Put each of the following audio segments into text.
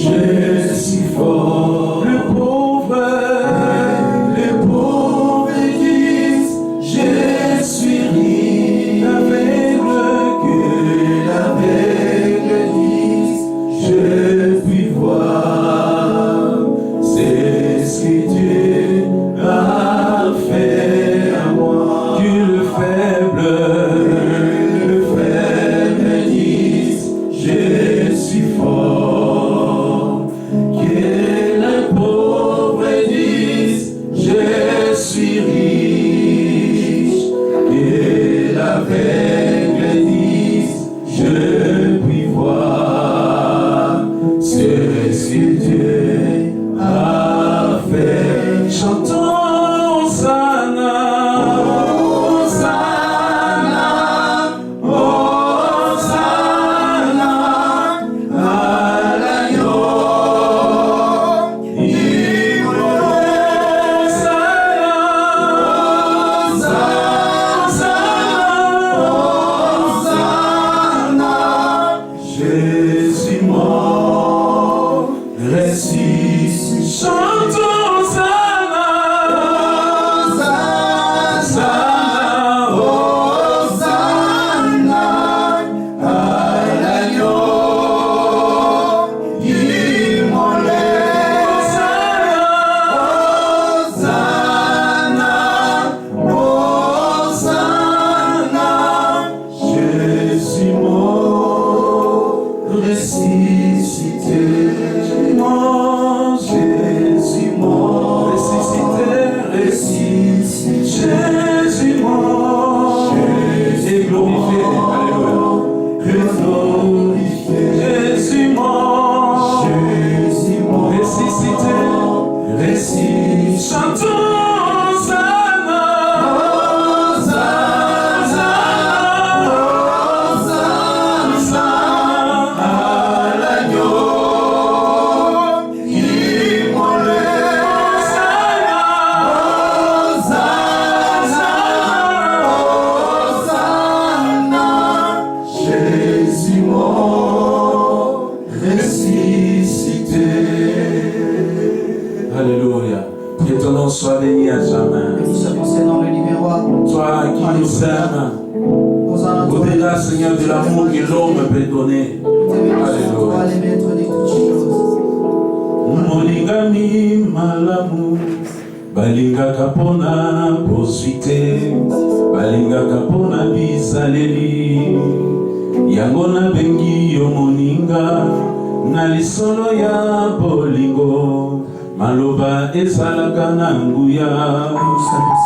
je suis fort. Les pauvres disent, je suis riche. L'aveugle disent, je puis voir. C'est ce que Dieu a fait à moi. Que le faible dise, je suis fort. Que le pauvre dise, je suis riche. Que l'aveugle dise, je puis voir. C'est ce que Dieu a fait. Chantons Hosanna, Hosanna, Hosanna à l'agneau immolé. Hosanna, Jésus mort, ressuscité. Chantons Hosanna, Hosanna à l'agneau immolé. Hosanna, Jésus mort, ressuscité. Jésus mort, ressuscité. Jésus mort, et glorifié. Alléluia. Glorifié. Jésus mort, ressuscité. Chantons Hosanna, Hosanna à l'agneau immolé. Hosanna, Jésus mort, ressuscité. Alléluia. Que ton nom soit béni à jamais. Nous sommes dans le numéro 1. Toi qui nous aimes, au-delà, Seigneur, de l'amour que l'homme peut donner. Alléluia. Les maîtres de toutes choses. Molingami malamu, balingaka pona posite, balingaka pona bizaleli. Yango na bengi yo moninga, na lisolo ya bolingo. Maloba ezalaka na nguya,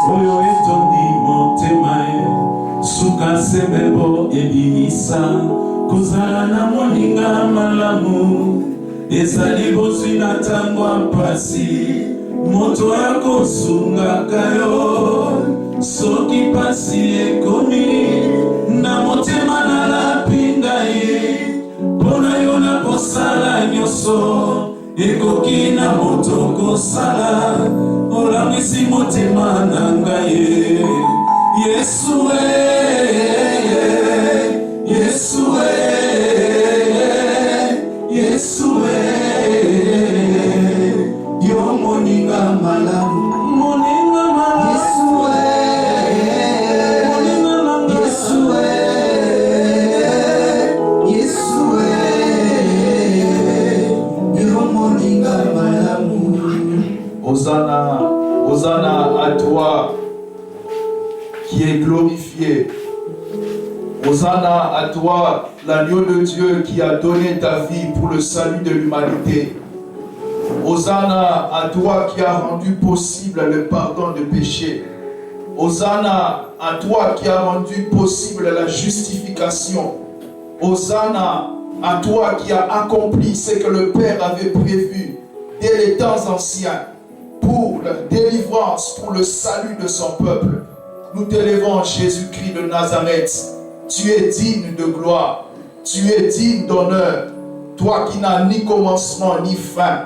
oyo etondi motema e. Suka sembebo ebimisa, kozala na moninga malamu. Ezali bozwi na ntango mpasi, moto akosungaka yo. Soki pasi ekomi, na motema nalapinga ye. Mpona yo na kosala nyonso, ekoki na moto kosala. Olangisi motema na ngai. Yesu Yesu Yesu yo moninga malamu, moninga malamu. Yesu Yesu yo moninga malamu. Hosanna, Hosanna à toi qui est glorifié. Hosanna à toi, l'agneau de Dieu qui a donné ta vie pour le salut de l'humanité. Hosanna à toi qui a rendu possible le pardon de péché. Hosanna à toi qui a rendu possible la justification. Hosanna à toi qui a accompli ce que le Père avait prévu dès les temps anciens pour la délivrance, pour le salut de son peuple. Nous t'élevons, Jésus-Christ de Nazareth. Tu es digne de gloire, tu es digne d'honneur, toi qui n'as ni commencement ni fin.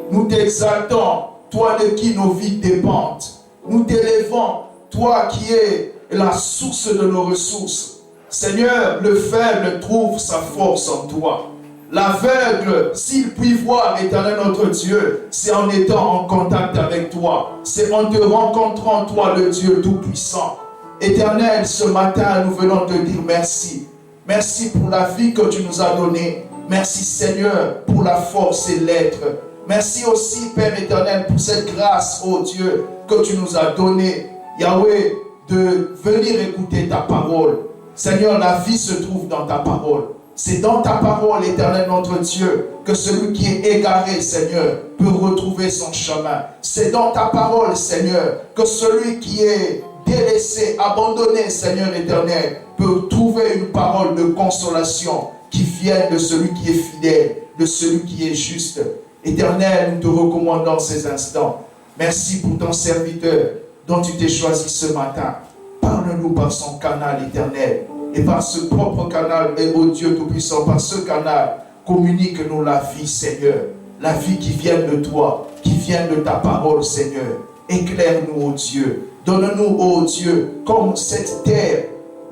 Nous t'exaltons, toi de qui nos vies dépendent. Nous t'élevons, toi qui es la source de nos ressources. Seigneur, le faible trouve sa force en toi. L'aveugle, s'il puis voir, Éternel notre Dieu, c'est en étant en contact avec toi. C'est en te rencontrant, toi, le Dieu Tout-Puissant. Éternel, ce matin, nous venons te dire merci. Merci pour la vie que tu nous as donnée. Merci, Seigneur, pour la force et l'être. Merci aussi, Père éternel, pour cette grâce, oh Dieu, que tu nous as donnée, Yahweh, de venir écouter ta parole. Seigneur, la vie se trouve dans ta parole. C'est dans ta parole, éternel notre Dieu, que celui qui est égaré, Seigneur, peut retrouver son chemin. C'est dans ta parole, Seigneur, que celui qui est délaissé, abandonné, Seigneur éternel, peut trouver une parole de consolation qui vient de celui qui est fidèle, de celui qui est juste. Éternel, nous te recommandons ces instants. Merci pour ton serviteur dont tu t'es choisi ce matin. Parle-nous par son canal éternel. Et par ce propre canal, et ô Dieu Tout-Puissant, par ce canal, communique-nous la vie, Seigneur. La vie qui vient de toi, qui vient de ta parole, Seigneur. Éclaire-nous, ô Dieu. Donne-nous, ô Dieu, comme cette terre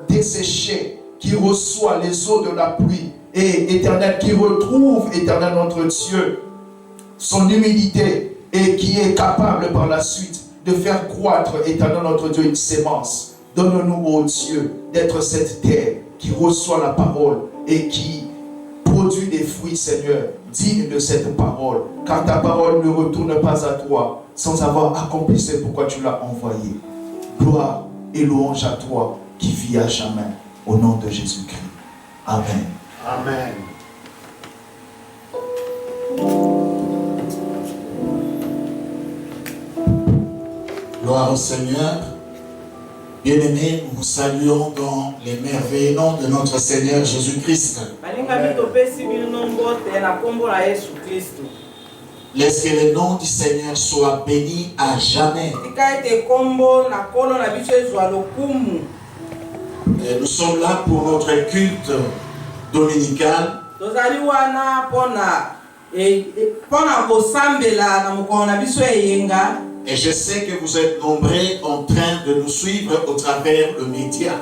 desséchée qui reçoit les eaux de la pluie. Et éternel, qui retrouve, éternel notre Dieu, son humilité et qui est capable par la suite de faire croître, éternel notre Dieu, une sémence. Donne-nous, ô Dieu, d'être cette terre qui reçoit la parole et qui produit des fruits, Seigneur, dignes de cette parole. Car ta parole ne retourne pas à toi sans avoir accompli ce pourquoi tu l'as envoyé. Gloire et louange à toi qui vis à jamais. Au nom de Jésus-Christ. Amen. Amen. Gloire au Seigneur. Bien-aimés, nous saluons dans les merveilleux noms de notre Seigneur Jésus-Christ. Laisse que le nom du Seigneur soit béni à jamais. Et nous sommes là pour notre culte dominical. Et je sais que vous êtes nombreux en train de nous suivre au travers le média.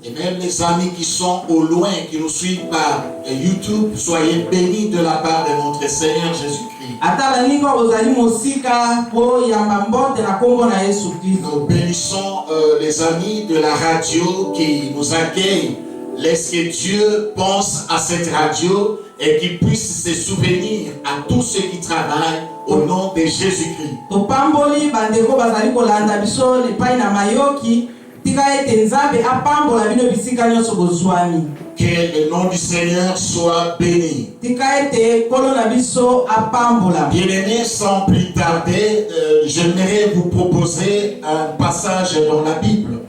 Et même les amis qui sont au loin, qui nous suivent par YouTube, soyez bénis de la part de notre Seigneur Jésus-Christ. Nous bénissons les amis de la radio qui nous accueillent. Laisse que Dieu pense à cette radio et qu'il puisse se souvenir à tous ceux qui travaillent au nom de Jésus-Christ. Que le nom du Seigneur soit béni. Bien-aimés, sans plus tarder, j'aimerais vous proposer un passage dans la Bible.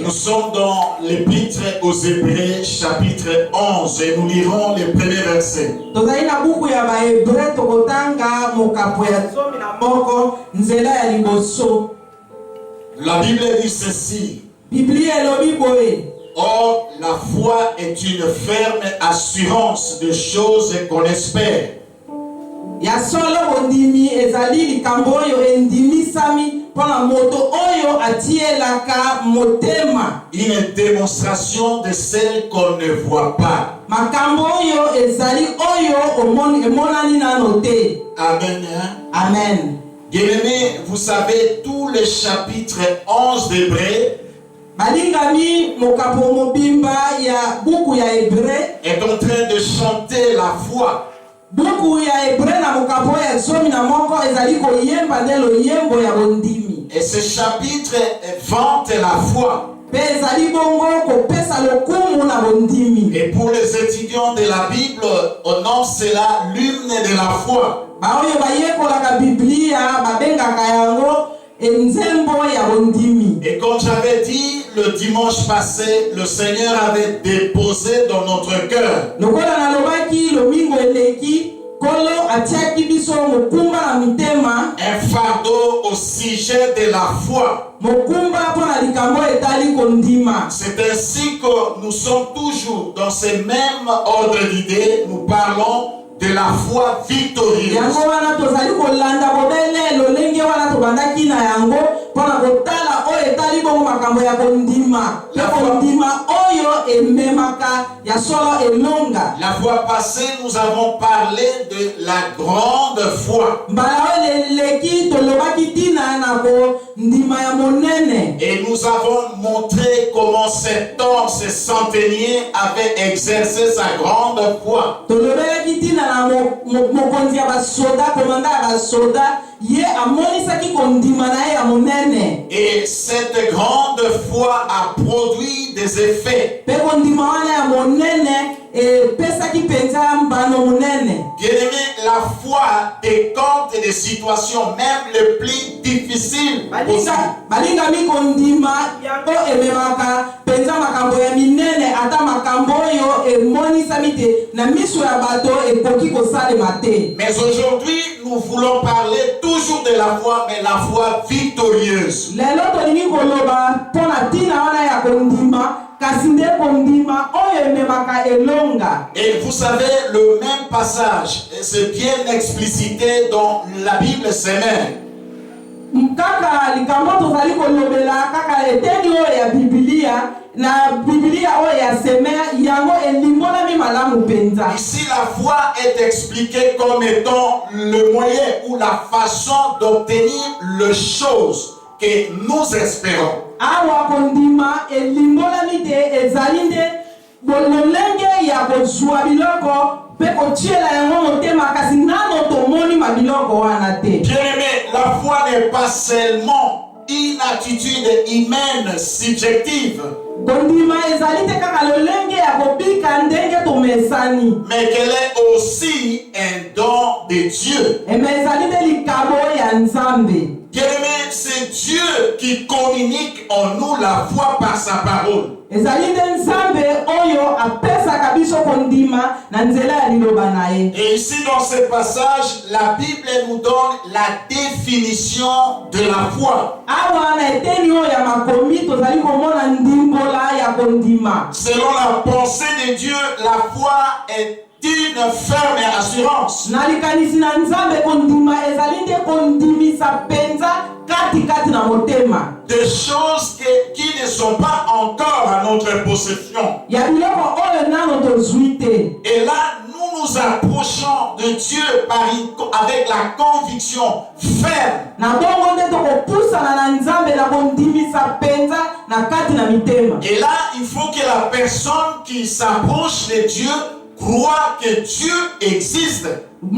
Nous sommes dans l'épître aux Hébreux chapitre 11 et nous lirons les premiers versets. La Bible dit ceci. Or, la foi est une ferme assurance de choses qu'on espère. Une démonstration de celle qu'on ne voit pas. Amen. Amen. Bien-aimés, vous savez, tout le chapitre 11 d'Hébreux est en train de chanter la foi. Et ce chapitre vante la foi. Et pour les étudiants de la Bible, on nomme cela l'hymne de la foi. Et comme j'avais dit le dimanche passé, le Seigneur avait déposé dans notre cœur un fardeau au sujet de la foi. C'est ainsi que nous sommes toujours dans ce même ordre d'idées. Nous parlons de la foi victorieuse. Yango wana tozali kolanda kobelelo lenge wana tobandaki na yango pona kotala oyo etali bongo makambo ya kondima. Ya kondima oyo ememaka ya solo elonga. La fois passée, nous avons parlé de la grande foi. Et nous avons montré comment cet homme, ce centenier, avait exercé sa grande foi. Et cette grande foi a produit des effets. Bien-aimé, la foi décompte des situations même les plus difficiles. Mais aujourd'hui, nous voulons parler toujours de la foi, mais la foi victorieuse. Et vous savez, le même passage, c'est bien explicité dans la Bible semaine. Ici, la foi est expliquée comme étant le moyen ou la façon d'obtenir les choses que nous espérons. Bien-aimé, la foi n'est pas seulement une attitude humaine subjective, mais qu'elle est aussi un don de Dieu. Bien-aimé, c'est Dieu qui communique en nous la foi par sa parole. Et ici dans ce passage, la Bible nous donne la définition de la foi. Selon la pensée de Dieu, la foi est une ferme assurance. Des choses qui ne sont pas encore à notre possession. Et là, nous nous approchons de Dieu avec la conviction ferme. Et là, il faut que la personne qui s'approche de Dieu croit que Dieu existe. Et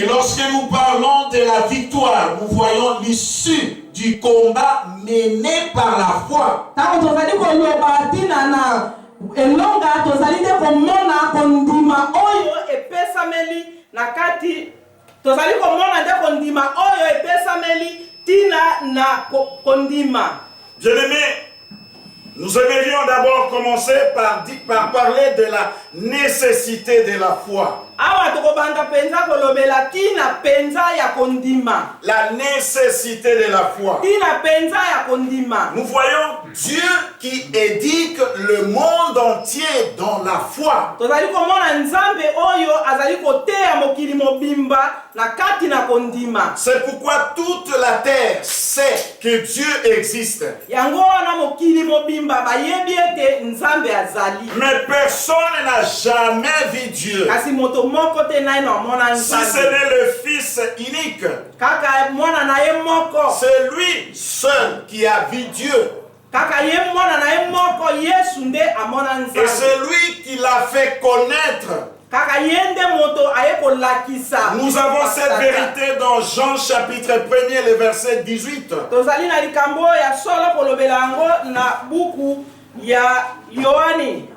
lorsque nous parlons de la victoire, nous voyons l'issue du combat mené par la foi. Bien-aimé, nous aimerions d'abord commencer par parler de la nécessité de la foi. La nécessité de la foi. Nous voyons Dieu qui éduque le monde entier dans la foi. C'est pourquoi toute la terre sait que Dieu existe. Mais personne n'a jamais vu Dieu. Si ce n'est le Fils unique, c'est lui seul qui a vu Dieu. Et c'est lui qui l'a fait connaître. Nous avons cette vérité dans Jean chapitre 1er, le verset 18.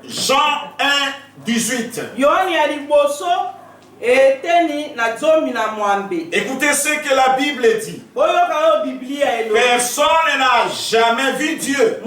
Jean 1, 18. Écoutez ce que la Bible dit. Personne n'a jamais vu Dieu.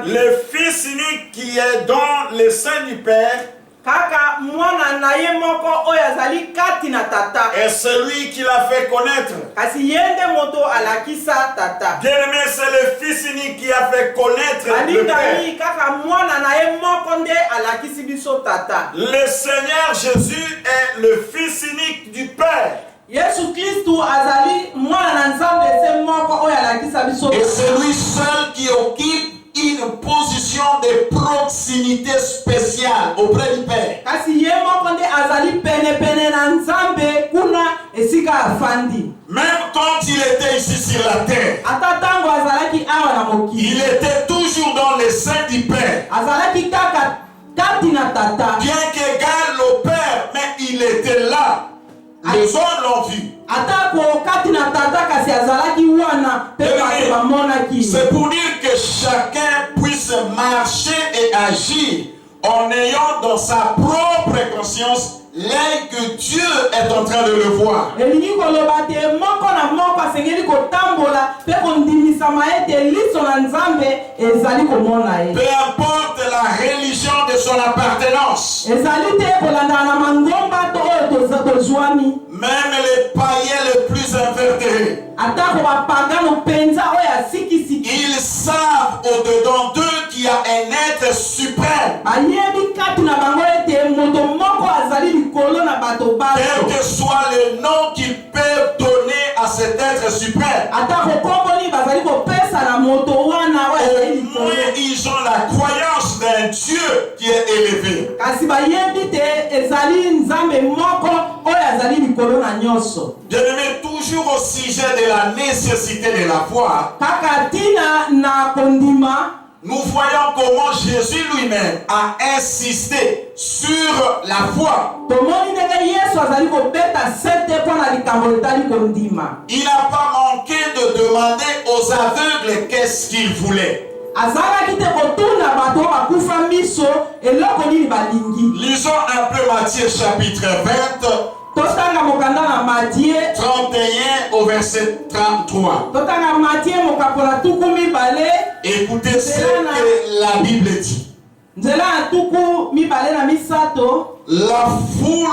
Le Fils unique qui est dans le sein du Père kaka mwana na ye moko oyo azali kati na tata. Et celui qui l'a fait connaître. Kasi yende moto alakisa tata. Bien-aimé, c'est le Fils unique qui a fait connaître le Alinga Père. yi kaka mwana na ye moko nde alakisi biso tata. Le Seigneur Jésus est le Fils unique du Père. Yesu Kristu azali mwana na Nzambe se moko oyo alakisa biso. Et c'est lui seul qui occupe une position de proximité spéciale auprès du Père. Kasi ye moko nde azali pene pene na Nzambe kuna esika afandi. Même quand il était ici sur la terre, Ata tango azalaki awa na mokili. il était toujours dans les seins du Père. Azalaki kaka kati na tata. Bien qu'égal au Père, mais il était là. Les hommes l'ont vu. Atako kati na tata kasi azalaki wana pe bato bamonaki. C'est pour dire que chacun puisse marcher et agir en ayant dans sa propre conscience l'œil que Dieu est en train de le voir. Elingi koloba te moko na moko asengeli kotambola pe kondimisama ete liso na Nzambe ezali komona ye. Peu importe la religion de son appartenance, Ezali te kolanda na mangomba to oyo tozwami. même les païens les plus invétérés, Atako bapagano penza oyo asikisiki. ils savent au-dedans d'eux qu'il y a un être suprême. Bayebi kati na bango ete moto moko azali likolo na bato bato. Quel que soit le nom qu'ils peuvent donner à cet être suprême, Atako komboni bazali kopesa na moto wana oyo azali au moins likolo. ils ont la croyance d'un Dieu qui est élevé. Kasi bayebi te ezali Nzambe moko oyo azali likolo na nyonso. Bien-aimé, toujours au sujet de la nécessité de la foi, Kaka tina na kondima. nous voyons comment Jésus lui-même a insisté sur la foi. Tomoni ndenge Yesu azali kobeta sete mpona likambo etali kondima. Il n'a pas manqué de demander aux aveugles qu'est-ce qu'ils voulaient. Azalaki te kotuna bato bakufa miso eloko nini balingi. Lisons un peu Matthieu chapitre 20, Totanga mokanda na Matthieu. 31 au verset 33. Totanga Matthieu mokapola tuku mibale. Écoutez ce que la Bible dit. Nzela na tuku mibale na misato. La foule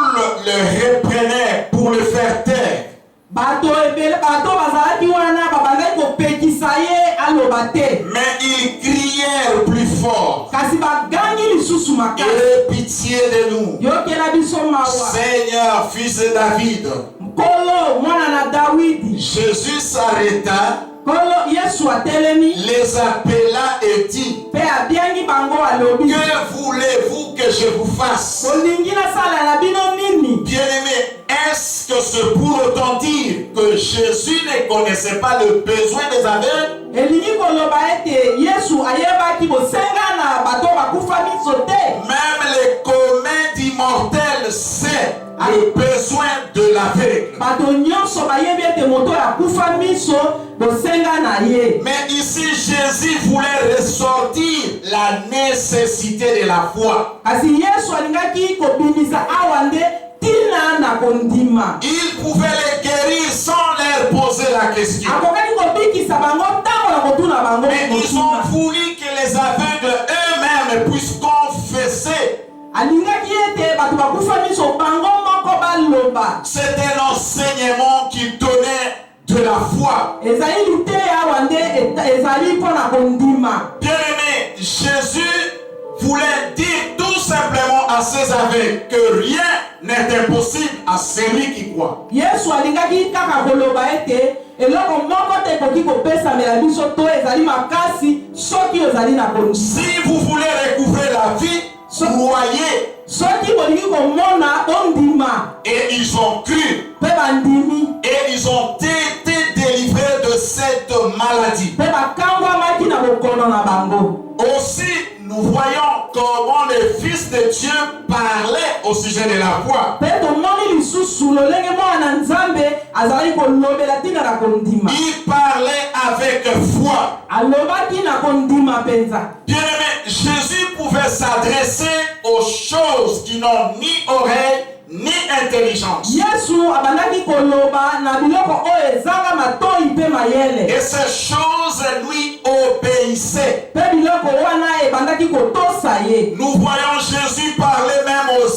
le reprenait pour le faire taire. Bato ebele bato bazalaki wana babandaki kopekisa ye aloba te. Mais ils crièrent plus fort. Kasi bagangi lisusu makasi. Aie pitié de nous, Yokela biso mawa. Seigneur, fils de David. Nkolo mwana na Dawidi. Jésus s'arrêta, Nkolo Yesu atelemi. les appela et dit, Pe abiangi bango alobi. que voulez-vous que je vous fasse? Kolingi na sala na bino nini? Bien-aimé, est-ce que c'est pour autant dire que Jésus ne connaissait pas le besoin des aveugles? Elingi koloba ete Yesu ayebaki bosenga na bato bakufa miso te. Même les communs d'immortels savent le besoin de l'aveugle. Bato nyonso bayebi ete moto akufa miso bosenga na ye. Mais ici, Jésus voulait ressortir la nécessité de la foi. Kasi Yesu alingaki kobimisa awa nde tina na kondima. Il pouvait les guérir sans leur poser la question. Akokaki kobikisa bango ntango na kotuna bango. Mais ils ont voulu que les aveugles eux-mêmes puissent confesser. Alingaki ete bato bakufa miso bango moko baloba. C'est un enseignement qui donnait de la foi. Ezali liteya awa nde ezali mpona kondima. Bien-aimé, Jésus voulait dire tout simplement à ses aveugles que rien n'est impossible à celui qui croit. Yesu alingaki kaka koloba ete eloko moko te ekoki kopesamela biso to ezali makasi soki ozali na kondima. Si vous voulez recouvrer la vie, croyez. Soki bolingi komona bondima. Et ils ont cru. Pe bandimi. Et ils ont été délivrés de cette maladie. Pe bakangwamaki na bokono na bango. Aussi, nous voyons comment le Fils de Dieu parlait au sujet de la foi. Pe tomoni lisusu lolenge mwana Nzambe azali kolobela tina na kondima. Il parlait avec foi. Alobaki na kondima penza. Bien-aimé, Jésus pouvait s'adresser aux choses qui n'ont ni oreille ni intelligence. Yesu abandaki koloba na biloko oyo ezanga matoi pe mayele. Et ces choses lui obéissaient. Pe biloko wana ebandaki kotosa ye. Nous voyons Jésus parler même aux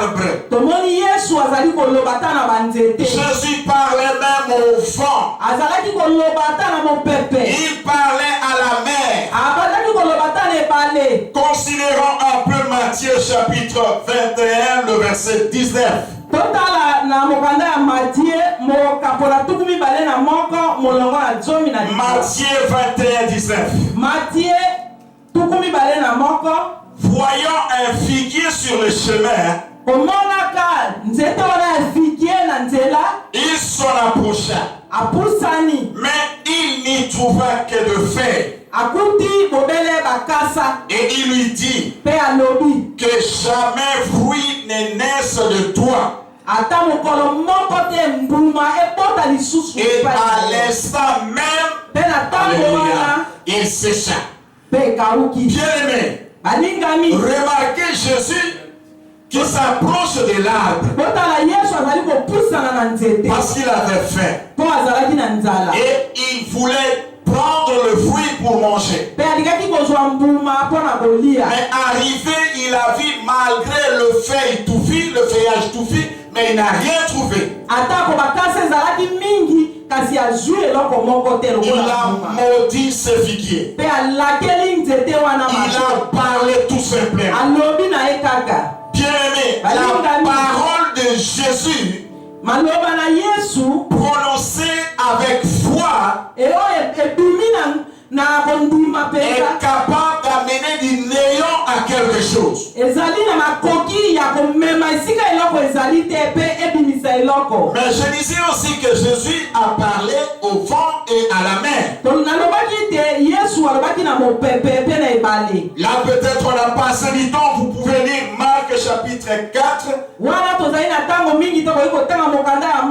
arbres. tomoni yesu azali koloba ata na banzete Jésus parlait même au vent. azalaki koloba ata na mopepe Il parlait à la mer. abandaki koloba ata na ebale. Considérons un peu Matthieu chapitre 21, le verset 19. totala na mokanda ya matie mokapola tuku mibale na moko molongo na zomi na Matthieu 21, 19. matie tuku mibale na moko. Voyant un figuier sur le chemin, omonaka nzete wana ya fikie na nzela il s'en approcha. apusani Mais il n'y trouva que de fer. akuti bobele bakasa Et il lui dit mpe alobi que jamais fruit ne naisse de toi. ata mokolo moko te mbuma ebota lisusu Et epai à na yo. l'instant même, mpe na ntango wana il sécha. mpe ekauki. Bien-aimé, balingami remarquez Jésus qui s'approche de l'arbre botala yesu azali kopusana na nzete parce qu'il avait faim. mpo azalaki na nzala Et il voulait prendre le fruit pour manger. mpe alikaki kozwa mbuma mpo na kolia. Mais arrivé, il a vu malgré le feuillage touffi, mais il n'a rien trouvé. atako bakasa ezalaki mingi kasi azwi eloko moko te Il lokola a mbuma. maudit ce figuier. mpe alakeli nzete wana Il maso a parlé tout simplement. alobi na ye kaka Bien-aimé, la parole de Jésus maloba na yesu prononcée avec foi eyo ebimi na kondima est mpenza capable d'amener du néant à quelque chose. ezali na makoki ya komema esika eloko ezali te mpe ebimisa eloko. Mais je disais aussi que Jésus a parlé au vent et à la mer. to nalobaki te yesu alobaki na mopepe mpe na ebale. Là, peut-être on n'a pas assez du temps. Vous pouvez lire Marc chapitre 4, wana tozali na ntango mingi tokoki kotanga mokanda ya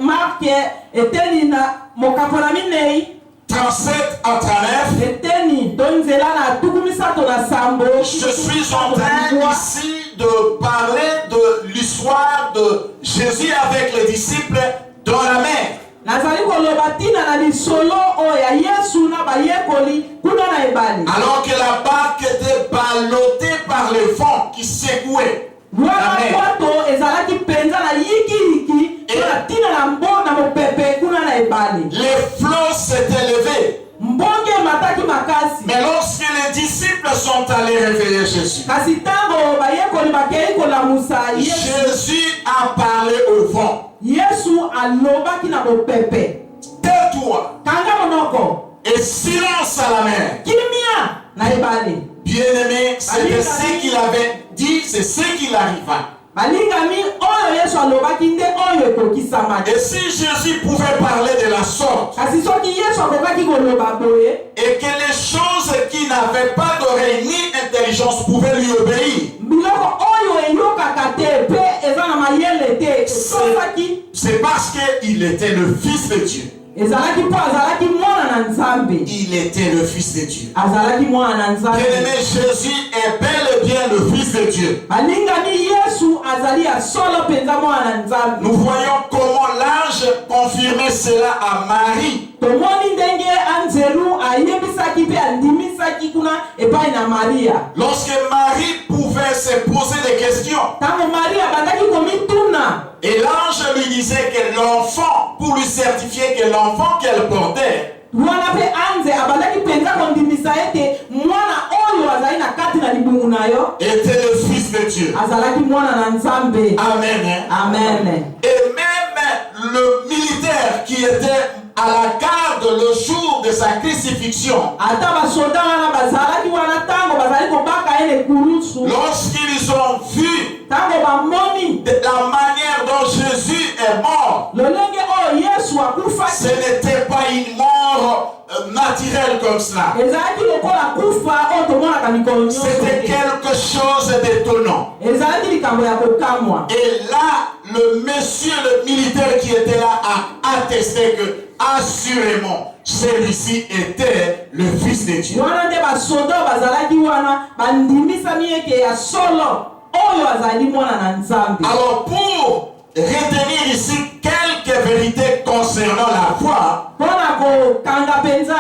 marke eteni na mokapola minei 37 à 39. eteni to nzela na tuku misato na sambo. Je suis en train ici de parler de l'histoire de Jésus avec les disciples dans la mer. nazali koloba ntina na lisolo oyo ya yesu na bayekoli kuna na ebale. Alors que la barque était ballottée par le vent qui secouait la wana mer. bwato ezalaki mpenza na yikiyiki na ntina na na mopepe kuna na ebale. Les flots s'étaient levés. mbonge emataki makasi. Mais lorsque les disciples sont allés réveiller Jésus, kasi ntango bayekoli bakei kolamusa yesu Jésus a parlé au vent. yesu alobaki na mopepe Tais-toi kanga monoko et silence à la mer. kimia na ebale. Bien-aimé, c'était ce qu'il avait dit, c'est ce qu'il arriva. balingami oyo yesu alobaki nde oyo ekokisamaki. Et si Jésus pouvait parler de la sorte, kasi soki yesu akokaki koloba boye et que les choses qui n'avaient pas d'oreille ni intelligence pouvaient lui obéir, biloko oyo eyokaka te mpe eza na mayele te esosaki c'est parce qu'il était le Fils de Dieu. ezalaki mpo azalaki mwana na nzambe. Il était le Fils de Dieu. azalaki mwana na nzambe. Bien-aimé, Jésus est bel et bien le Fils de Dieu. balingami yesu azali ya solo mpenza mwana na nzambe. Nous voyons comment l'ange confirmait cela à Marie. tomoni ndenge anzelu ayebisaki mpe andimisaki kuna epai na maria. Lorsque Marie pouvait se poser des questions, ntango maria abandaki komituna et l'ange lui disait que l'enfant, pour lui certifier que l'enfant qu'elle portait wana mpe anze abandaki mpenza kondimisa ete mwana oyo azali na kati na libungu na yo était le Fils de Dieu. azalaki mwana na nzambe. Amen. Hein? amen. Et même le militaire qui était à la garde le jour de sa crucifixion, ata basoda wana bazalaki wana ntango bazali kobaka ye lekulusu lorsqu'ils ont vu ntango bamoni la manière dont Jésus est mort, lolenge oyo yesu ce akufaki n'était pas une mort naturelle comme cela. ezalaki lokola kufa oyo tomonaka mikolo nyonso C'était te. quelque chose d'étonnant. ezalaki likambo ya kokamwa. Et là, le monsieur, le militaire qui était là a attesté que assurément celui-ci était le Fils de Dieu. wana nde basoda oyo bazalaki wana bandimisami eke ya solo oyo azali mwana na nzambe. Alors pour retenir ici quelques vérités concernant la foi, mpona kokanga mpenza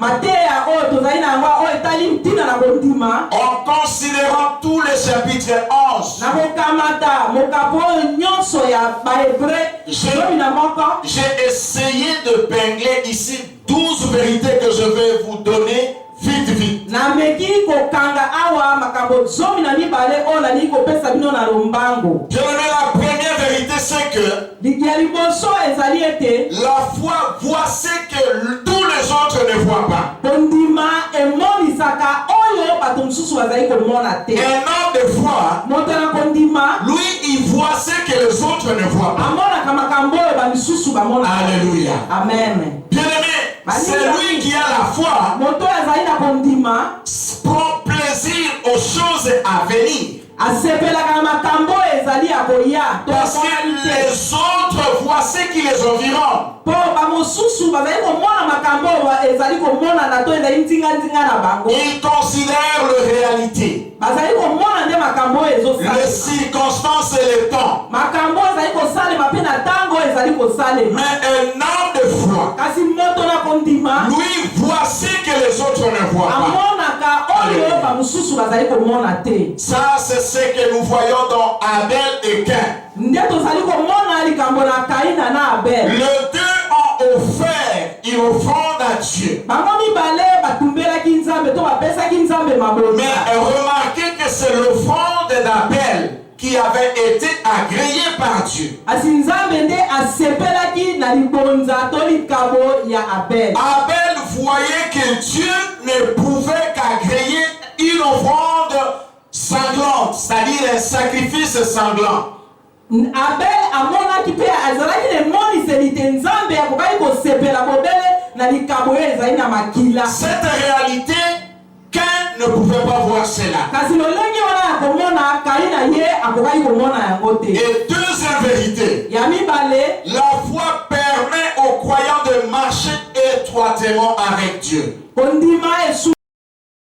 mateya oyo tozali na yango oyo etali ntina na kondima en considérant tous les chapitres 11, na kokamata mokapo oyo nyonso ya bahébreu zomi na moko. j'ai essayé de pingler ici 12 vérités que je vais vous donner vite. nameki kokanga awa makambo zomi na mibale oyo nalingi kopesa bino na lombango. Bien aimé, la première vérité c'est que ya liboso ezali ete la foi voit ce que tous les autres ne voient pas. kondima emonisaka oyo bato mosusu bazali komona te. Un homme de foi, moto na kondima lui, il voit ce que les autres ne voient pas. amonaka makambo oyo bamisusu bamona. Alléluia. Amen. Bien aimé, c'est lui qui a la foi, moto oyo azali na kondima prend plaisir aux choses à venir. asepelaka na makambo oyo ezali ya koya to Parce que amonani te. les autres voient ce qui les environne. mpo bamosusu bazali komona makambo oyo ezali komonana to ezali ntinga na bango. Ils considèrent la réalité, bazali komona nde makambo oyo les ezosalema. circonstances et le temps. makambo oyo ezali kosalema mpe na ntango oyo ezali kosalema. Mais un homme de foi, kasi moto na kondima lui, voit ce que les autres ne voient pas. amonaka oyo bamosusu bazali komona te. Ça, c'est ce que nous voyons dans Abel et Cain. nde tozali komona likambo na kaina na abel. Les deux ont offert une offrande à Dieu. bango mibale batumbelaki nzambe to bapesaki nzambe Mais mabota. remarquez que c'est l'offrande d'Abel qui avait été agréée par Dieu. asi nzambe nde asepelaki na libonza to likabo ya abel. Abel voyait que Dieu ne pouvait qu'agréer une offrande sanglante, c'est-à-dire un sacrifice sanglant. abel amonaki mpe azalaki na emoniseli te nzambe akokaki kosepela bobele na likabo oyo ezali na makila. Cette réalité, Cain ne pouvait pas voir cela. kasi lolenge wana ya komona kaina ye akokaki komona yango te. Et deuxième vérité, ya mibale la foi permet aux croyants de marcher étroitement avec Dieu. kondima esu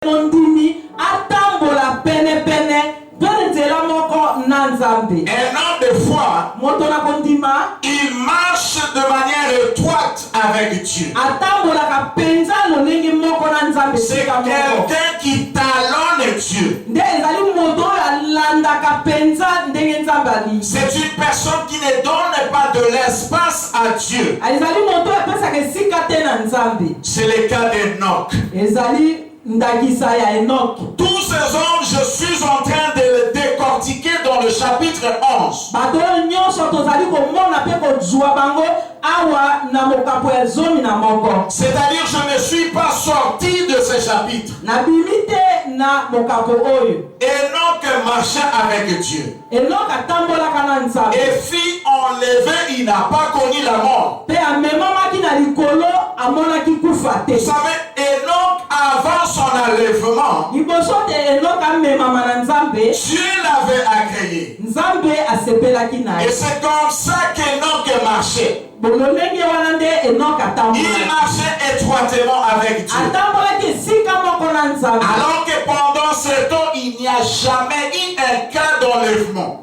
mondimi atambola penepene mpe nzela moko na nzambe. Un homme de foi, moto na kondima il marche de manière étroite avec Dieu. atambolaka penza lolenge moko na nzambe C'est sika moko. quelqu'un qui talonne Dieu. nde ezali moto oyo alandaka penza ndenge nzambe alingi. C'est une personne qui ne donne pas de l'espace à Dieu. ezali moto oyo apesaka esika te na nzambe. C'est le cas d'Enoch. ezali ndakisa ya enoki. Tous ces hommes, je suis en train de les décortiquer dans le chapitre 11. bato oyo nyonso tozali komona mpe kozwa bango awa na mokapo ya zomi na moko. C'est-à-dire, je ne suis pas sorti de ce chapitre. nabimi te na mokapo oyo. Enoch marchait avec Dieu enoki atambolaka na nzambe et fut enlevé, il n'a pas connu la mort. mpe amemamaki na likolo amonaki kufa te. Vous savez, Enoch, avant son enlèvement, liboso te enoki amemama na nzambe Dieu l'avait agréé. nzambe asepelaki na Et ye. c'est comme ça qu'Enoch marchait. bololenge wana nde enoki Il atambolaki. marchait étroitement avec Dieu. atambolaki esika moko na nzambe. Alors que pendant ce temps, il n'y a jamais eu un cas d'enlèvement.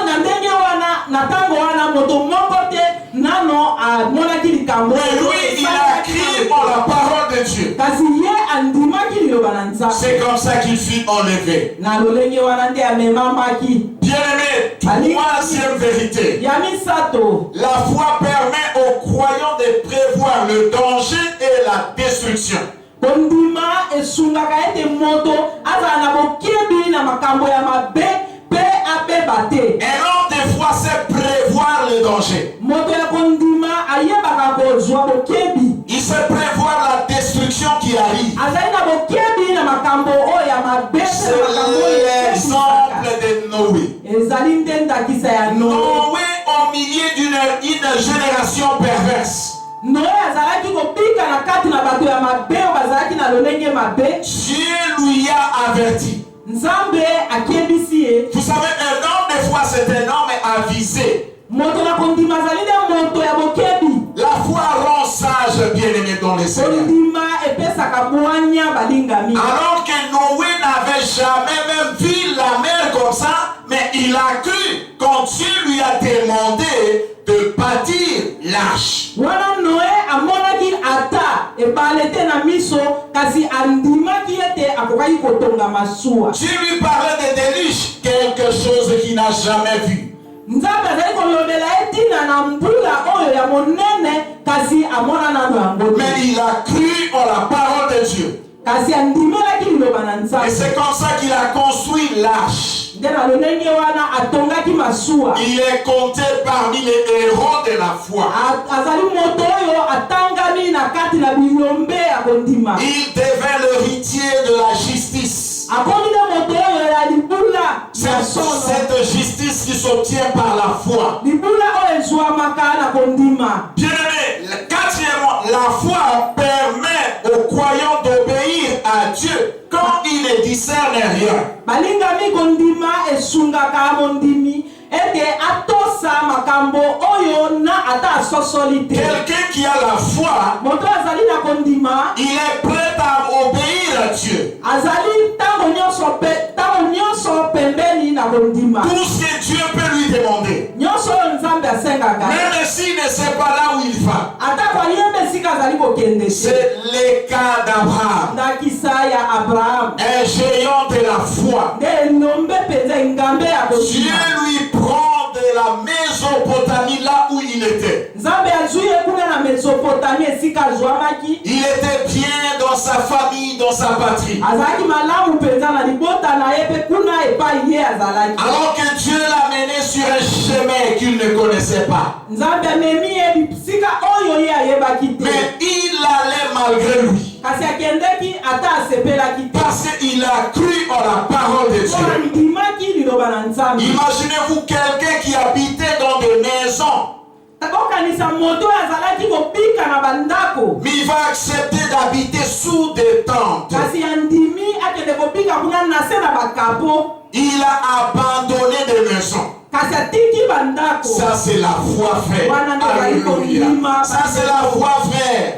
na ndenge wana na ntango wana moto moko te nano amonaki likambo. Mais lui, il a crié pour la parole de Dieu. kasi ye andimaki liloba na nzambe. C'est comme ça qu'il fut enlevé. na lolenge wana nde amemamaki. Bien-aimé, troisième vérité. ya misato La foi permet aux croyants de prévoir le danger et la destruction. kondima esungaka ete moto azala na bokebi na makambo ya mabe mpe abeba te. Un homme de foi sait prévoir le danger. moto ya kondima ayebaka kozwa bokebi. Il sait prévoir la destruction qui arrive. azali na bokebi na makambo oyo ya mabe mpe C'est na makambo oyo l'exemple de Noé. ezali nde ndakisa ya noe. Noé au milieu d'une génération perverse. noe azalaki kobika na kati na bato ya mabe oyo bazalaki na lolenge mabe. Dieu lui a averti. nzambe akebisi ye. Vous savez, un homme de foi, c'est un homme avisé. moto na kondima azali nde moto ya bokebi. La foi rend sage, bien-aimé dans le Seigneur. kondima epesaka bwanya balingami. Alors que Noé n'avait jamais même vu la mer comme ça, mais il a cru quand Dieu lui a demandé de bâtir l'arche. wana noe amonaki ata biso kasi andimaki ete akokaki kotonga masuwa. Dieu lui parlait des déluges, quelque chose qu'il n'a jamais vu. Nzambe azali kolobela etina na mbula oyo ya monene kasi amona nano yango. Mais il a cru en la parole de Dieu. Kasi andimelaki liloba na Nzambe. Et c'est comme ça qu'il a construit l'arche. Nde na lolenge wana atongaki masuwa. Il est compté parmi les héros de la foi. Azali moto oyo atangami na kati na binyombe ya kondima. Il devint l'héritier de la justice. Cette justice qui s'obtient par la foi. Bien-aimé, quatrièmement, la foi permet aux croyants d'obéir à Dieu quand ils ne discernent rien. Quelqu'un qui a la foi, il est prêt à obéir à Dieu. Tout ce que Dieu peut lui demander. Même s'il ne sait pas là où il va. C'est le cas d'Abraham. Un géant de la foi. Dieu lui prend de la Mésopotamie là où il était. Il était bien dans sa famille, dans sa patrie. Alors que Dieu l'a mené sur un chemin qu'il ne connaissait pas. Mais il allait malgré lui. Parce qu'il a cru en la parole de Dieu. Imaginez-vous quelqu'un qui habitait dans des maisons. Mais il va accepter d'habiter sous des tentes. Il a abandonné des maisons. Ça c'est la foi, frère. Alléluia. Ça c'est la foi, frère.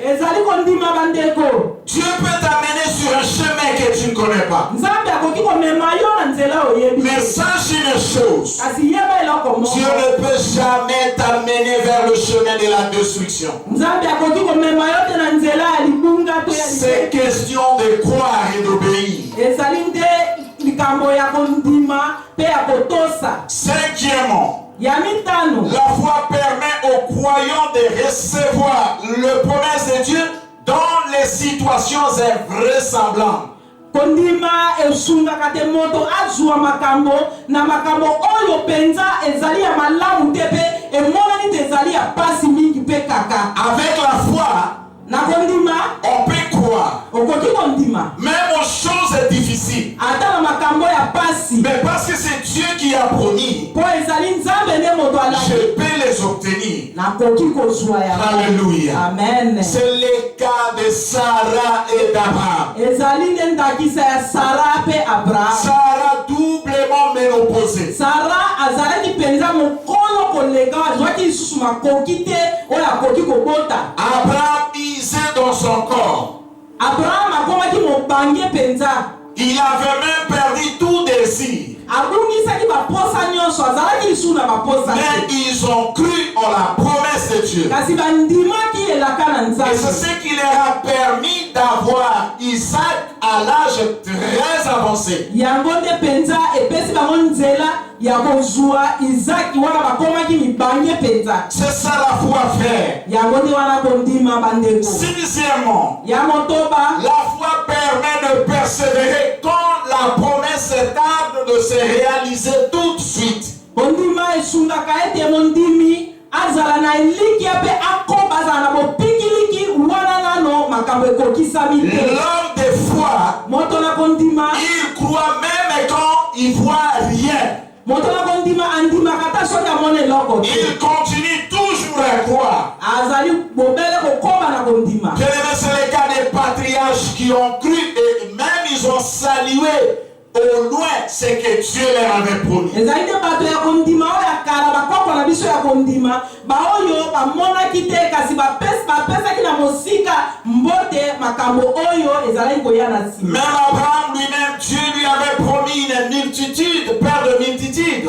Dieu peut t'amener sur un chemin que tu ne connais pas. Mais sache une chose. Dieu ne peut jamais t'amener vers le chemin de la destruction. C'est question de croire et d'obéir. Cinquièmement, la foi permet aux croyants de recevoir le promesse de Dieu dans les situations invraisemblables. Avec la foi, on peut croire même aux choses difficiles. Mais parce que c'est Dieu qui a promis, je peux les obtenir. Alléluia. Amen. C'est le cas de Sarah et d'Abraham. Sarah doublement ménopausée. Abraham isait dans son corps. Il avait même perdu tout désir. Mais ils ont cru en la promesse de Dieu. Et c'est ce qui leur a permis d'avoir Isaac à l'âge très avancé. C'est ça la foi, frère. Sixièmement, la foi permet de persévérer quand la promesse tarde de se réaliser tout de suite. L'homme de foi, il croit même quand il voit rien. Il continue toujours à croire. C'est le cas des patriarches qui ont cru et même ils ont salué au loin ce que Dieu leur avait promis. Même Abraham lui-même, Dieu lui avait promis une multitude, père de multitudes.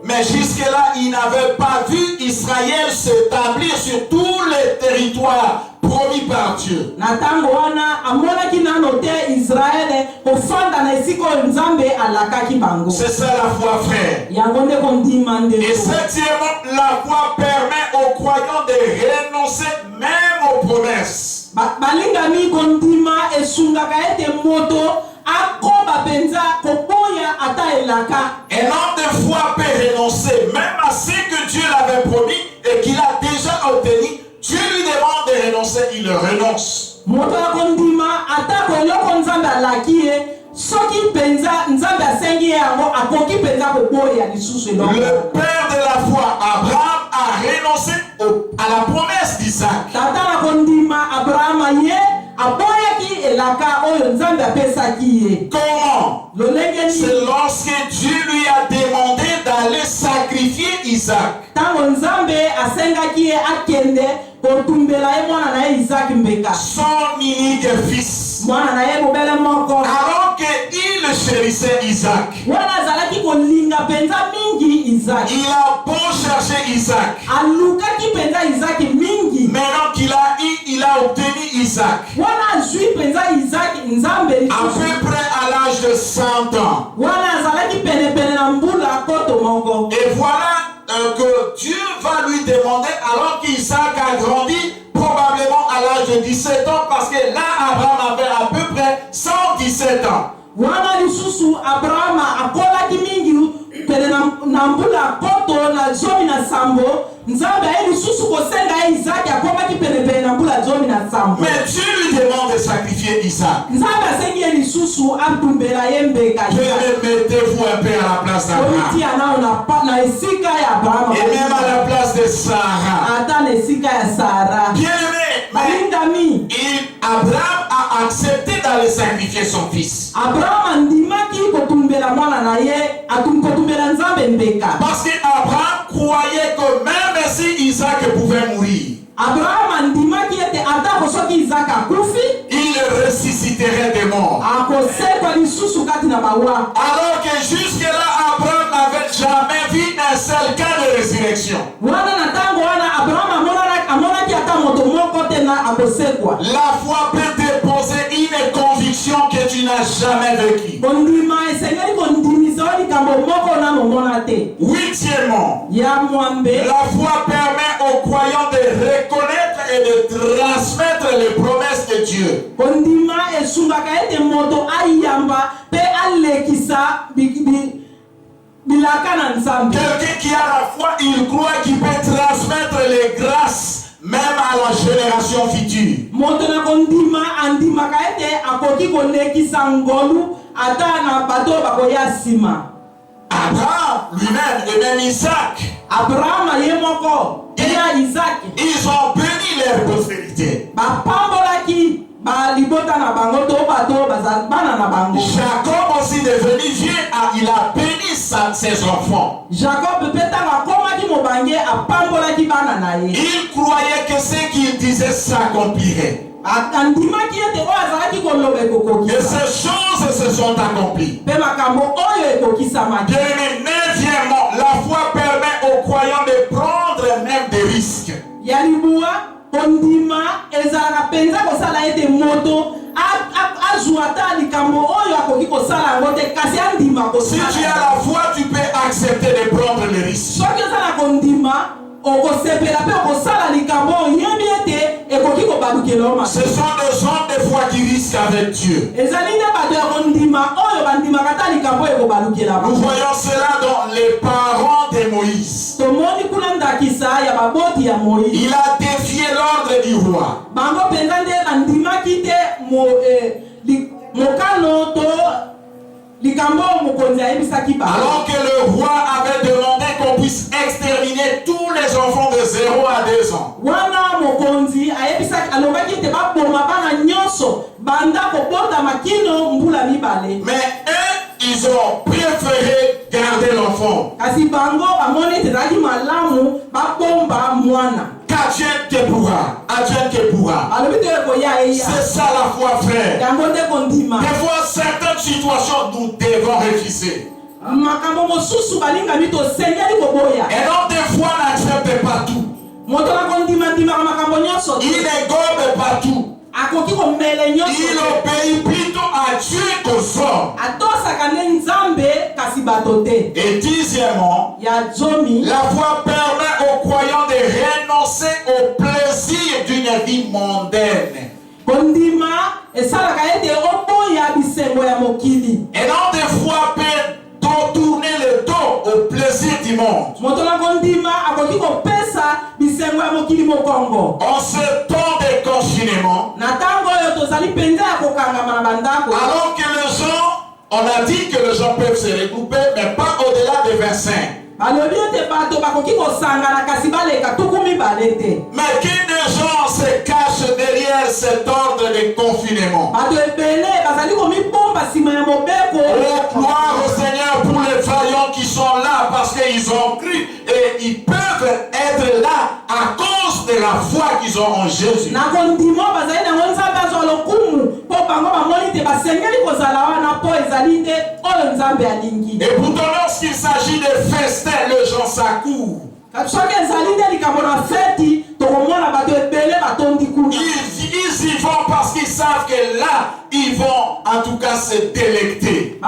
Mais jusque-là, il n'avait pas vu Israël s'établir sur tous les territoires promis par Dieu. Na tango wana amonaki nano te Israele kofanda na esiko Nzambe alakaki bango. C'est ça la foi, frère. Yango nde kondima ndeko. Et septièmement, la foi permet aux croyants de renoncer même aux promesses. Balingami kondima esungaka ete moto akoba penza koboya ata elaka. Un homme de foi peut renoncer même à ce que Dieu l'avait promis et qu'il a déjà obtenu. Dieu lui demande de renoncer, il renonce. Moto akondima ata koloko Nzambe alaki ye soki penza Nzambe asengi yango akoki penza koboya lisusu eloko. Le père de la foi, Abraham, a renoncé à la promesse d'Isaac. Tata na kondima Abraham ye aboyaki elaka oyo Nzambe apesaki ye. Comment? C'est lorsque Dieu lui a demandé d'aller sacrifier Isaac. Tango Nzambe asengaki ye akende kotumbela ye mwana na ye Isaac mbeka. Son unique fils. Mwana na ye mobele moko. Alors qu'il chérissait Isaac, Wana azalaki kolinga penza mingi Isaac. il a beau chercher Isaac. Alukaki penza Isaac mingi. Maintenant qu'il a eu, il a obtenu Isaac. Wana azwi penza Isaac Nzambe À lisusu. peu près à l'âge de 100 ans. Wana azalaki pene na mbula koto moko. Et voilà que Dieu va lui demander, alors qu'Isaac a grandi, probablement à l'âge de 17 ans, parce que là, Abraham avait à peu près 117 ans. Wana lisusu Abraham akolaki mingi pene na mbula koto na zomi na sambo. Nzambe aye lisusu kosenga ye Isaac akomaki pene na mbula zomi na sambo. Mais Dieu lui demande de sacrifier Isaac. Nzambe asengi ye lisusu atumbela ye mbeka. Mettez-vous un peu à la place d'Abraham. Komiti anao na esika ya Abraham. Et même à la place de Sarah. Ata na esika ya Sarah. Bien-aimé, Malingami. Abraham a accepté d'aller sacrifier son fils. Abraham andimaki kotumbela mwana na ye kotumbela Nzambe mbeka. Parce que Abraham croyait que même si Isaac pouvait mourir, Abraham andimaki ete ata kosoki Isaac akufi il ressusciterait des morts. akosekwa lisusu kati na bawa. Alors que jusque-là, Abraham n'avait jamais vu un seul cas de résurrection. Wana na tango wana Abraham amonaki ata moto moko te na akosekwa. La foi peut déposer une conviction que tu n'as jamais vécue. Kondima esengeli kondimisa o likambo moko na momona te. Huitièmement, Ya mwambe. la foi permet aux croyants de reconnaître et de transmettre les promesses de Dieu. Kondima esungaka ete moto ayamba pe alekisa bilaka na Nzambe. Quelqu'un qui a la foi, il croit qu'il peut transmettre les grâces même à la génération future. Moto na kondima andimaka ete akoki kolekisa ngolu ata na bato bakoya nsima. Abraham lui-même et même Isaac, Abraham ye moko ena Isaac ils ont béni leur postérité. bapambolaki balibota na bango to bato bana na bango. Jacob aussi devenu vieux, il a béni ses enfants. Jacob pe tanga akomaki mobange apambolaki bana na ye. Il croyait que ce qu'il disait s'accomplirait. Andimaki ete oyo azalaki koloba ekokokisa. Et ces choses se sont accomplies. Pe makambo oyo ekokisamaki. Neuvièmement, la foi permet aux croyants de prendre même des risques. Ya libua kondima ezalaka penza kosala ete moto azwa ata likambo oyo akoki kosala yango te kasi andima Si kosala. tu as la foi, tu peux accepter de prendre les risques. Soki ozala kondima okosepela pe okosala likambo oyebi ete ekoki kobalukela yo Ce mabe. sont des hommes de foi qui risquent avec Dieu. Ezali nde bato ya kondima oyo bandimaka ata likambo ekobalukela Nous bango. voyons cela dans les parents de Moïse. Tomoni kuna ndakisa ya baboti ya Moïse. Il a défié l'ordre du roi. Bango penza nde bandimaki te mokano to likambo mokonzi ayebisaki bango. Alors que le roi avait demandé qu'on puisse exterminer tous les enfants de 0 à 2 ans. Wana mokonzi ayebisaki alobaki ete baboma bana nyonso banda kobotama kino mbula mibale. Mais eux, ils ont préféré garder l'enfant. Kasi bango bamoni ete ezalaki malamu babomba mwana. Qu'Adieu te pourra. Adieu te pourra. Alobi te ekoya eya. C'est ça la foi, frère. Yango nde kondima. Des fois, certaines situations, nous devons refuser. Makambo mosusu balingami tosengeli koboya. Un homme de foi n'accepte pas tout. Il est gobe partout. Il obéit plutôt à Dieu qu'aux hommes. Et dixièmement, la foi permet aux croyants de renoncer au plaisir d'une vie mondaine. Et non des fois peut tourner le dos au plaisir du monde. En ce temps de confinement, alors que les gens, on a dit que les gens peuvent se regrouper, mais pas au-delà de 25. Mais que des gens se cachent derrière cet ordre de confinement. Oh, gloire au Seigneur pour les vaillants qui sont là parce qu'ils ont cru et ils peuvent être là à cause de la foi qu'ils ont en Jésus. Et pourtant, lorsqu'il s'agit de festins, les gens s'accourent. Ils y vont parce qu'ils savent que là, ils vont en tout cas se délecter.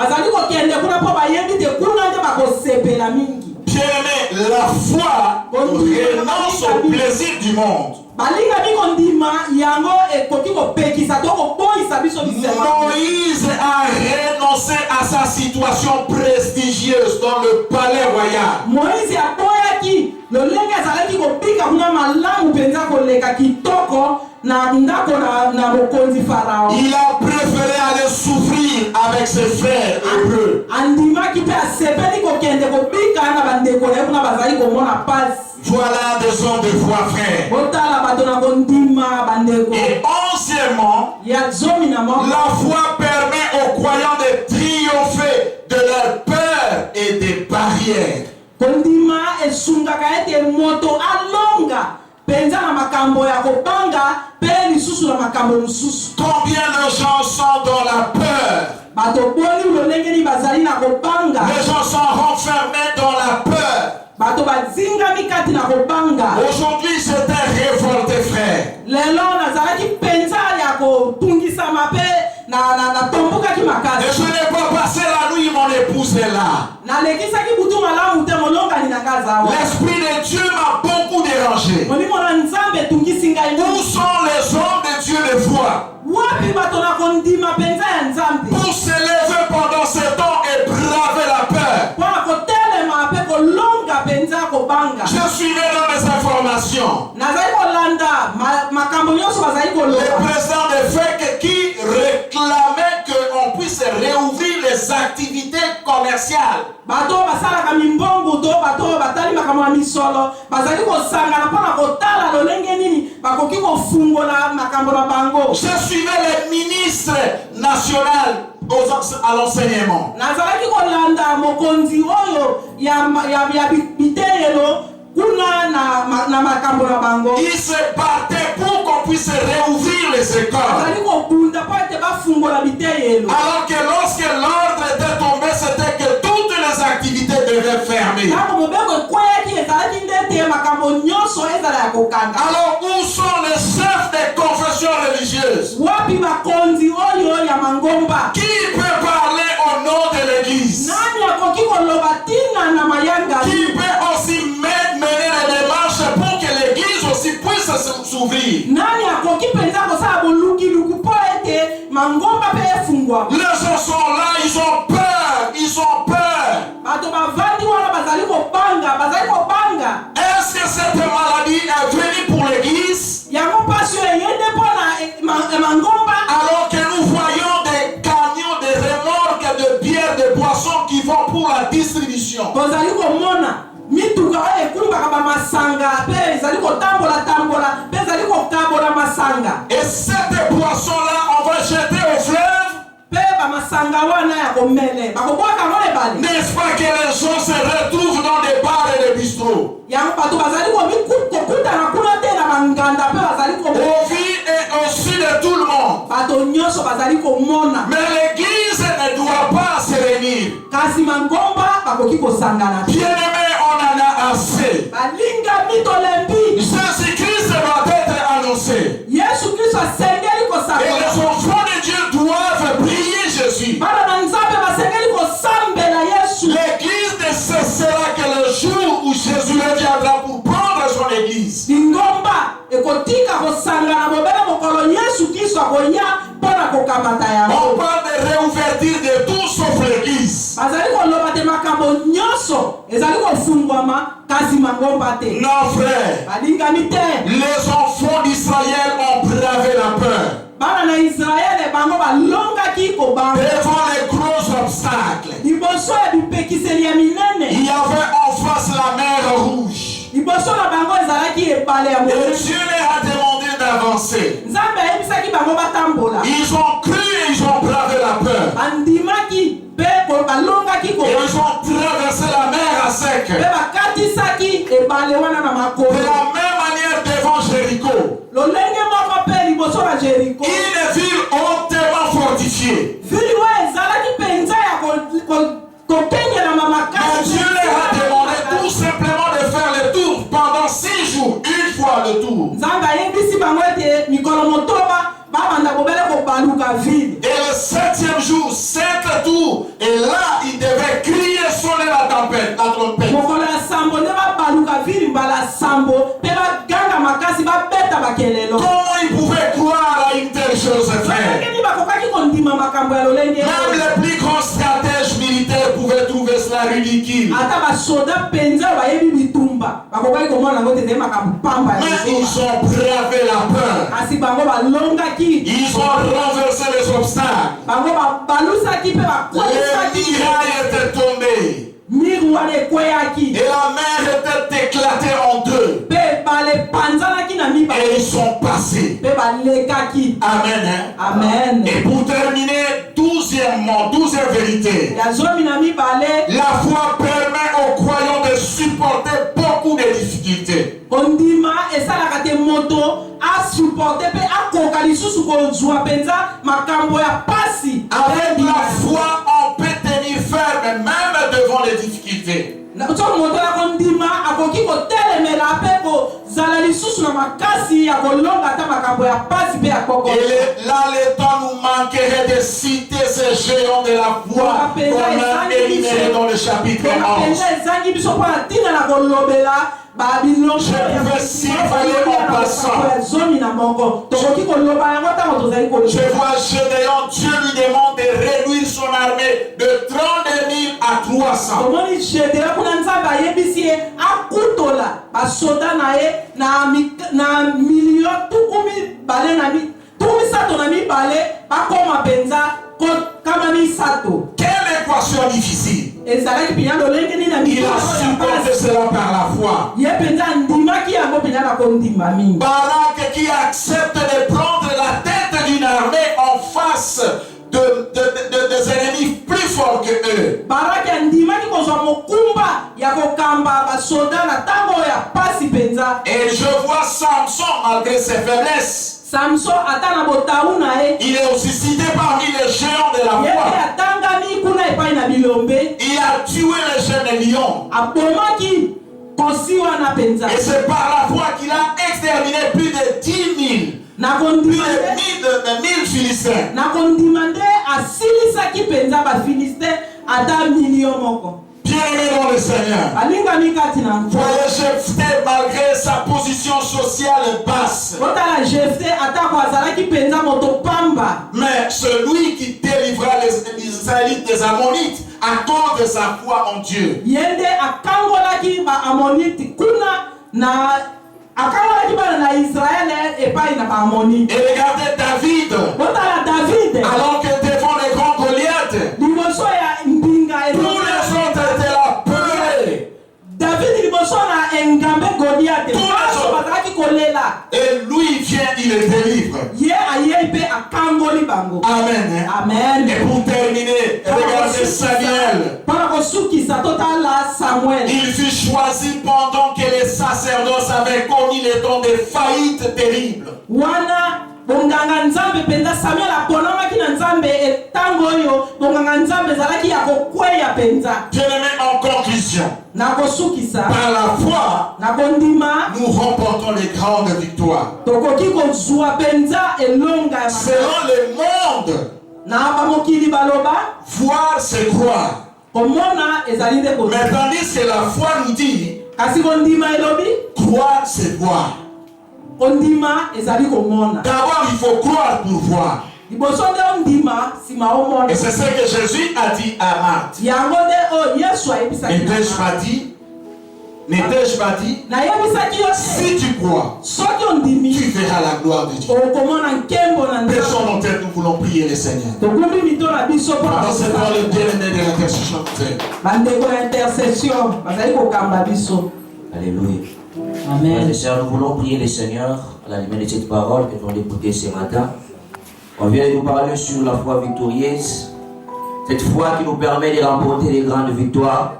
Bien-aimé, la foi renonce au plaisir du monde. Moïse a renoncé à sa situation prestigieuse dans le palais royal. Il a préféré aller souffrir avec ses frères hébreux. Voilà des hommes de foi, frères. Et onzièmement, la foi permet aux croyants de triompher de leur peur et des barrières. Combien de gens sont dans la peur? Les gens sont renfermés dans la peur. Aujourd'hui, j'étais révolté, frère. Et je n'ai pas passé la nuit, mon épouse est là. L'Esprit de Dieu m'a beaucoup dérangé. Où sont les hommes de Dieu de foi pour se lever pendant ce temps et braver la peur? Je suivais dans mes informations le président de FEC qui réclamait qu'on puisse réouvrir les activités commerciales. Je suivais les ministres nationaux à l'enseignement. Ils se battaient pour qu'on puisse réouvrir les écoles. Alors que lorsque l'ordre était tombé, c'était que toutes les activités devaient fermer. Alors où sont les chefs des confessions religieuses? Qui peut parler au nom de l'église? Qui peut aussi mener les démarches pour que l'église aussi puisse s'ouvrir? Les gens sont là, ils ont peur, ils ont peur. Est-ce que cette maladie est venue pour l'église? Alors que nous voyons des camions, des remorques de bière, de boissons qui vont pour la distribution. Et cette boisson-là, on va jeter au fleuve. N'est-ce pas que les gens se retrouvent dans des bars et des bistrots? Au vu et au-dessus de tout le monde. Mais l'église ne doit pas se réunir. Bien-aimé, on en a assez. Je bakoya mpona kokamata yango. On parle de réouverture de tout sauf l'église. Bazali koloba te makambo nyonso ezali kofungwama kasi mangomba te. Non frère, balingami te. les enfants d'Israël ont bravé la peur. Bana na Israël bango balongaki kobanga devant les gros obstacles. liboso ya bipekiseli ya minene. Il y avait en face la mer Rouge. liboso na bango ezalaki ebale ya Et monene. Dieu leur a demandé d'avancer. Nzambe ayebisaki bango batambola. Ils ont cru et ils ont bravé la peur. bandimaki mpe balongaki Et ils ont traversé la mer à sec. mpe bakatisaki ebale wana na De makolo. la même manière devant Jéricho. lolenge moko mpe liboso na Jeriko. Une ville hautement fortifiée. vili oyo ezalaki mpenza ya kokengelama Mais makasi. Dieu leur a demandé tout simplement de faire le tour pendant 6 jours, une fois le tour. nzambe ayebisi bango ete mikolo motoba babanda kobele kobaluka vile. Et le 7e jour, 7 tours, et là, ils devaient crier, sonner la trompette. mokolo ya sambo nde babaluka vile mbala sambo mpe baganga makasi babeta bakelelo. Comment ils pouvaient croire à une telle chose, frère? bakeni bakokaki kondima makambo ya lolenge Même les plus grands stratèges militaires pouvaient trouver cela ridicule. ata basoda mpenza bayebi bitumba bakokaki komona yango te ezali makambo pamba ya Mais lizoba. ils ont bravé la peur. kasi bango balongaki Ils ont renversé les obstacles. bango balusaki mpe Les bakweisaki murailles étaient tombées. miri wana ekweyaki Et la mer était éclatée en deux. mpe ebale epanzanaki na mibale Et ils sont passés. mpe balekaki. Amen. Hein? amen. Et pour terminer, 12e vérité. ya zomi na mibale La foi permet aux croyants de supporter beaucoup de difficultés. kondima esalaka te moto asuporte mpe akoka lisusu kozwa mpenza makambo ya pasi. Avec la foi, on peut tenir ferme même devant les difficultés. so moto ya kondima akoki kotelemela mpe kozala lisusu na makasi ya kolonga ata makambo ya pasi mpe ya koko. Et là, le temps nous manquerait de citer ces géants de la foi qu'on a énumérés dans le chapitre 11. ezangi biso mpona ntina na kolobela babilongo ya zomi na moko tokoki koloba yango ntango tozali Je vois Gédéon, Dieu lui demande de réduire son armée de 32 000 à 300. tomoni Gédéon kuna nzambe ayebisi ye akutola basoda na ye na milio tukumi sato na mibale bakoma mpenza kama misato. Quelle équation difficile! ezalaki mpenza lolenge nini na Il a supporté cela par la foi. ye mpenza ndimaki yango mpenza na kondima mingi. Barak qui accepte de prendre la tête d'une armée en face des ennemis plus forts que eux. baraki andimaki kozwa mokumba ya kokamba basoda na ntango ya pasi mpenza. Et je vois Samson, malgré ses faiblesses, Samson ata na botawu na ye il est aussi cité parmi les géants de la ye mpe foi. atangami kuna epai na bilombe Il a tué les jeunes lions. abomaki kosi wana mpenza. Et c'est par la foi qu'il a exterminé plus de 10 000, na plus kondima de 1000 Philistins. na kondima nde asilisaki mpenza bafiliste ata milio moko. Bien-aimé dans le Seigneur. balingami kati na nkolo. Voyez Jephthé, malgré sa position sociale basse, otala Jephthé atako azalaki mpenza moto pamba. mais celui qui délivra les Israélites des Ammonites à cause de sa foi en Dieu. ye nde akangolaki baamonite kuna na akangolaki bana na Israele epai na baamonite. Et regardez David, otala David alors que devant les grands Goliath, liboso ya mbinga tous les autres étaient là, peurés. David liboso na engambe Goliath Tous les baso autres. bazalaki kolela Et lui vient, il les délivre. ye ayei mpe akangoli bango. Amen. Hein? amen. Et pour terminer, regardez Samuel. mpona kosukisa totala Samuel. Il fut choisi pendant que les sacerdoces avaient connu les temps de faillite terrible. wana bonganga nzambe mpenza Samuel aponamaki na nzambe etango oyo bonganga nzambe ezalaki ya kokweya mpenza. Bien-aimé, en conclusion, na kosukisa par la foi, na kondima nous remportons les grandes victoires. tokoki kozwa mpenza elonga ya Selon le monde, na bamokili baloba voir c'est croire. komona ezali nde Mais tandis que la foi nous dit, kasi kondima elobi croire c'est voir. Ondima ezali komona. D'abord, il faut croire pour voir. Liboso nde ondima sima omona. Et c'est ce que Jésus a dit à Marthe. Yango nde o Yesu ayebisaki. N'étais-je pas dit? Nayebisaki yo Si tu crois, soki ondimi tu verras la gloire de Dieu. okomona nkembo na Nzambe. Baissons nos têtes, nous voulons prier le Seigneur. Tokumbi mito na biso mpona Pendant ce temps, le bien-aimé de l'intercession nous aide. bandeko ya intercession bazali kokamba biso. Alléluia. Amen. Frères et sœurs, nous voulons prier le Seigneur à la lumière de cette parole que nous allons écouter ce matin. On vient de nous parler sur la foi victorieuse. Cette foi qui nous permet de remporter les grandes victoires.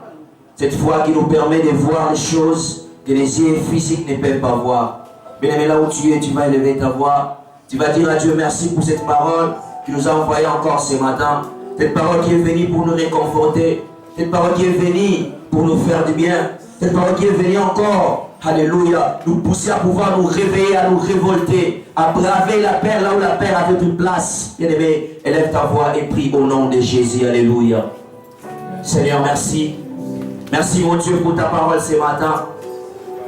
Cette foi qui nous permet de voir les choses que les yeux physiques ne peuvent pas voir. Bien-aimé, là où tu es, tu vas élever ta voix. Tu vas dire à Dieu merci pour cette parole qui nous a envoyé encore ce matin. Cette parole qui est venue pour nous réconforter. Cette parole qui est venue pour nous faire du bien. Cette parole qui est venue encore, alléluia, nous pousser à pouvoir nous réveiller, à nous révolter, à braver la paix là où la paix avait une place. Bien-aimé, élève ta voix et prie au nom de Jésus, alléluia. Seigneur, merci. Merci mon Dieu pour ta parole ce matin.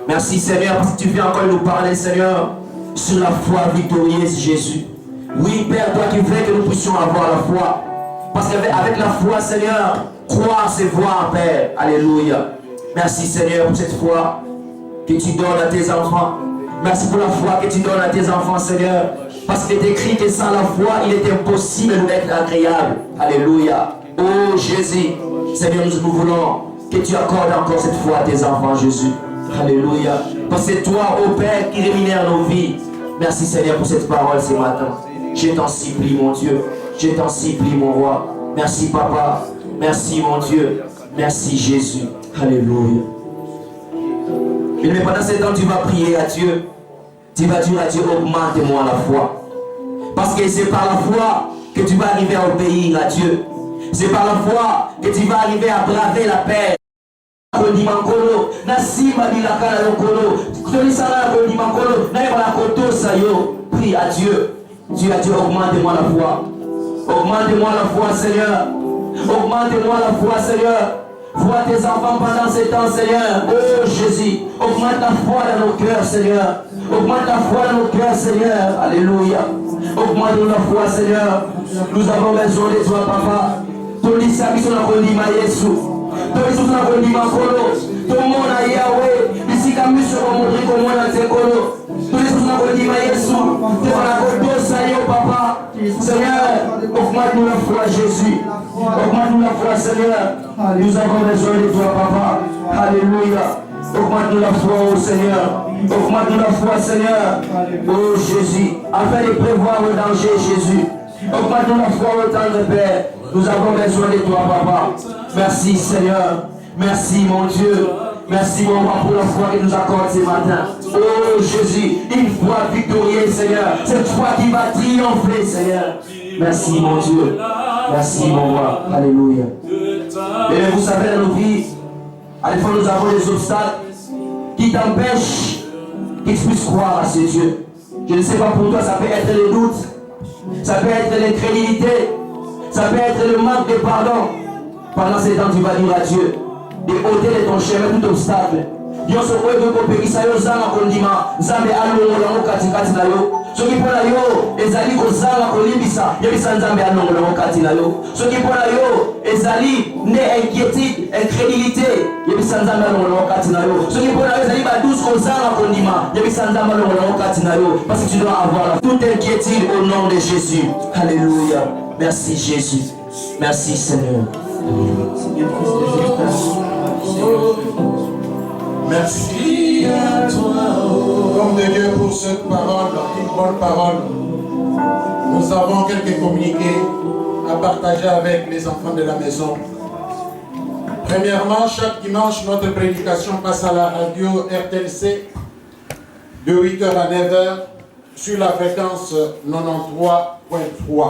Merci Seigneur parce que tu viens encore nous parler, Seigneur, sur la foi victorieuse, Jésus. Oui, Père, toi qui veux que nous puissions avoir la foi. Parce qu'avec la foi, Seigneur, croire c'est voir, Père. Alléluia. Merci Seigneur pour cette foi que tu donnes à tes enfants. Merci pour la foi que tu donnes à tes enfants, Seigneur. Parce qu'il est écrit que sans la foi, il est impossible d'être agréable. Alléluia. Oh Jésus, Seigneur, nous voulons que tu accordes encore cette foi à tes enfants, Jésus. Alléluia. Parce que c'est toi, ô Père, qui rémunère nos vies. Merci Seigneur pour cette parole ce matin. Je t'en supplie, mon Dieu. Je t'en supplie, mon roi. Merci, Papa. Merci, mon Dieu. Merci, Jésus. Alléluia. Mais pendant ce temps, tu vas prier à Dieu. Tu vas dire à Dieu, augmente-moi la foi. Parce que c'est par la foi que tu vas arriver à obéir à Dieu. C'est par la foi que tu vas arriver à braver la paix. Prie à Dieu. Dieu a dit, augmente-moi la foi. Augmente-moi la foi, Seigneur. Augmente-moi la foi, Seigneur. Vois tes enfants pendant ces temps, Seigneur. Oh Jésus, augmente la foi dans nos cœurs, Seigneur. Augmente la foi dans nos cœurs, Seigneur. Alléluia. Augmente la foi, Seigneur. Nous avons besoin de toi, Papa. Tout le service on a connu ma Yesu. Tout le service on a connu ma Kolo. Tout le monde a Yahweh. Ici, comme nous sommes montrés comment on a été Kolo. Tout le service on a connu ma Yesu. Tu vas la côte, Seigneur, Papa. Seigneur, augmente-nous la foi, Jésus. Augmente-nous la foi, Seigneur. Nous avons besoin de toi, Papa. Alléluia. Augmente-nous la foi, oh Seigneur. Augmente-nous la foi, Seigneur. Oh Jésus. Afin de prévoir le danger, Jésus. Augmente-nous la foi, oh tendre Père. Nous avons besoin de toi, Papa. Merci, Seigneur. Merci, mon Dieu. Merci, mon roi, pour la foi que nous accorde ce matin. Oh Jésus, une foi victorieuse, Seigneur. Cette foi qui va triompher, Seigneur. Merci, mon Dieu. Merci, mon roi. Alléluia. Et vous savez, dans nos vies, à des fois, nous avons des obstacles qui t'empêchent que tu puisses croire à ce Dieu. Je ne sais pas pour toi, ça peut être le doute, ça peut être l'incrédulité, ça peut être le manque de pardon. Pendant ces temps, tu vas dire à Dieu de ôter de ton chemin tout obstacle. Yo so ko ego kopekisa yo zanga kondima nzambe alongola mo katikati na yo soki mpona yo ezali kozanga kolimbisa yebisa nzambe alongola mo kati na yo soki mpona yo ezali ne inquiétude incrédulité yebisa nzambe alongola mo kati na yo soki mpona yo ezali badouce kozanga kondima yebisa nzambe alongola mo kati na yo parce que tu dois avoir toute inquiétude au nom de Jésus. Alléluia. Merci Jésus. Merci Seigneur. Merci à toi, homme de Dieu, pour cette parole, une bonne parole. Nous avons quelques communiqués à partager avec les enfants de la maison. Premièrement, chaque dimanche, notre prédication passe à la radio RTLC de 8h à 9h sur la fréquence 93.3.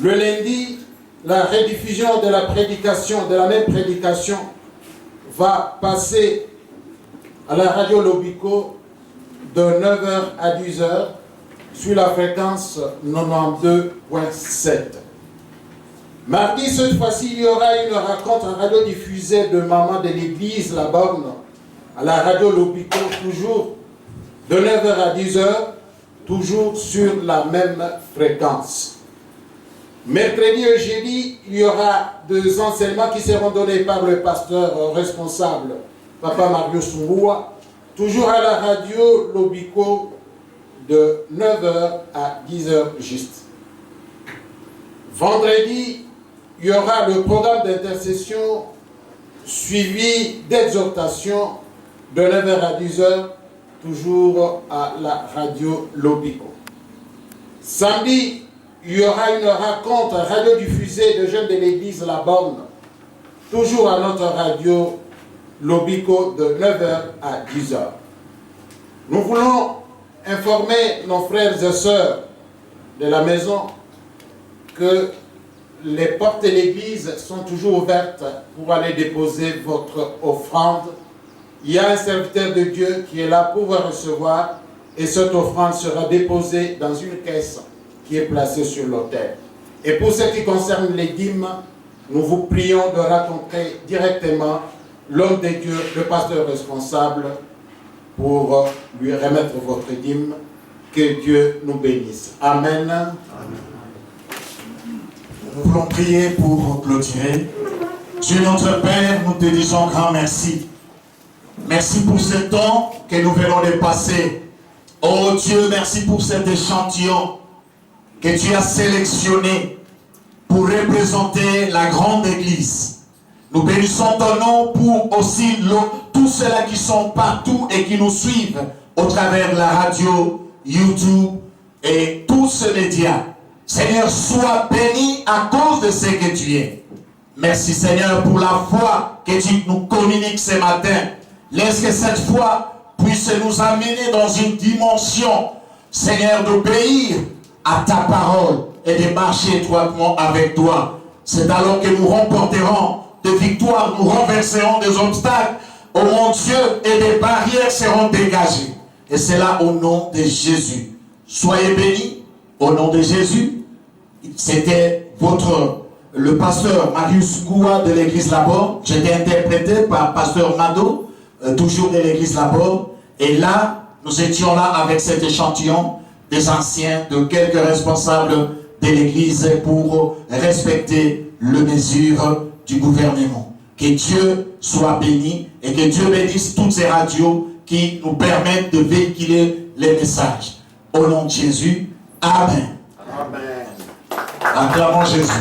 Le lundi, la rediffusion de la prédication, de la même prédication, va passer à la radio Lobico de 9h à 10h sur la fréquence 92.7. Mardi, cette fois-ci, il y aura une rencontre radio-diffusée de Maman de l'Église, la Borne, à la radio Lobico, toujours de 9h à 10h, toujours sur la même fréquence. Mercredi et jeudi, il y aura 2 enseignements qui seront donnés par le pasteur responsable, Papa Marius Mboua, toujours à la radio Lobico de 9h à 10h juste. Vendredi, il y aura le programme d'intercession suivi d'exhortation de 9h à 10h, toujours à la radio Lobico. Samedi, il y aura une rencontre radiodiffusée de jeunes de l'église La Borne, toujours à notre radio Lobico de 9h à 10h. Nous voulons informer nos frères et sœurs de la maison que les portes de l'église sont toujours ouvertes pour aller déposer votre offrande. Il y a un serviteur de Dieu qui est là pour vous recevoir et cette offrande sera déposée dans une caisse qui est placée sur l'autel. Et pour ce qui concerne les dîmes, nous vous prions de rencontrer directement l'homme de Dieu, le pasteur responsable, pour lui remettre votre dîme. Que Dieu nous bénisse. Amen. Amen. Nous voulons prier pour clôturer. Dieu notre Père, nous te disons grand merci. Merci pour ce temps que nous venons de passer. Oh Dieu, merci pour cet échantillon que tu as sélectionné pour représenter la grande église. Nous bénissons ton nom pour aussi tous ceux-là qui sont partout et qui nous suivent au travers de la radio, YouTube et tous ces médias. Seigneur, sois béni à cause de ce que tu es. Merci Seigneur pour la foi que tu nous communiques ce matin. Laisse que cette foi puisse nous amener dans une dimension, Seigneur, d'obéir à ta parole et de marcher étroitement avec toi. C'est alors que nous remporterons des victoires, nous renverserons des obstacles, oh mon Dieu, et des barrières seront dégagées. Et c'est là au nom de Jésus. Soyez bénis au nom de Jésus. C'était le pasteur Marius Goua de l'église La Borne. J'étais interprété par pasteur Mado, toujours de l'église La Borne. Et là, nous étions là avec cet échantillon des anciens, de quelques responsables de l'église pour respecter les mesures du gouvernement. Que Dieu soit béni et que Dieu bénisse toutes ces radios qui nous permettent de véhiculer les messages. Au nom de Jésus, Amen. Amen. Acclamons Jésus.